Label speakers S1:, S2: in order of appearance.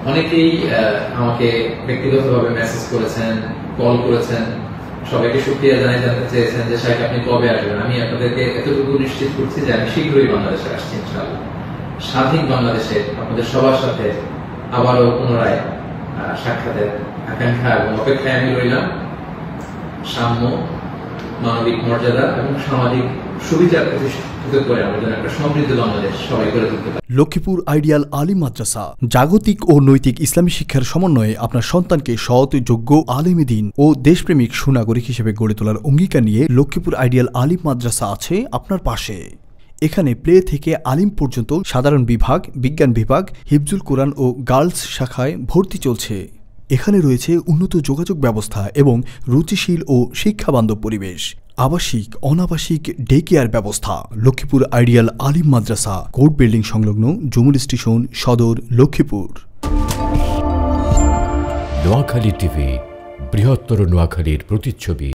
S1: অনেকেই আমাকে ব্যক্তিগতভাবে মেসেজ করেছেন, কল করেছেন, সবাইকে শুকরিয়া জানাই, জানতে চেয়েছেন যে সাহেব আপনি কবে আসবেন। আমি আপনাদেরকে এতটুকু নিশ্চিত করছি যে আমি শীঘ্রই বাংলাদেশে আসছি ইনশাআল্লাহ। স্বাধীন বাংলাদেশে আপনাদের সবার সাথে আবারও পুনরায় সাক্ষাতের আকাঙ্ক্ষা এবং অপেক্ষায় আমি রইলাম। সাম্য, মানবিক মর্যাদা এবং সামাজিক সুবিচার প্রতিষ্ঠিত করে আমরা যেন একটা সমৃদ্ধ বাংলাদেশ সবাই করে তুলতে পারি।
S2: লক্ষ্মীপুর আইডিয়াল আলিম মাদ্রাসা জাগতিক ও নৈতিক ইসলামী শিক্ষার সমন্বয়ে আপনার সন্তানকে সৎ, যোগ্য, আলেমে দ্বীন ও দেশপ্রেমিক সুনাগরিক হিসেবে গড়ে তোলার অঙ্গীকার নিয়ে লক্ষ্মীপুর আইডিয়াল আলিম মাদ্রাসা আছে আপনার পাশে। এখানে প্লে থেকে আলিম পর্যন্ত সাধারণ বিভাগ, বিজ্ঞান বিভাগ, হিফজুল কোরআন ও গার্লস শাখায় ভর্তি চলছে। এখানে রয়েছে উন্নত যোগাযোগ ব্যবস্থা এবং রুচিশীল ও শিক্ষাবান্ধব পরিবেশ, আবাসিক, অনাবাসিক ডে কেয়ার ব্যবস্থা। লক্ষ্মীপুর আইডিয়াল আলিম মাদ্রাসা, কোর্ট বিল্ডিং সংলগ্ন, জুমুল স্টেশন, সদর, লক্ষ্মীপুর।
S3: নোয়াখালী টিভি, বৃহত্তর নোয়াখালীর প্রতিচ্ছবি।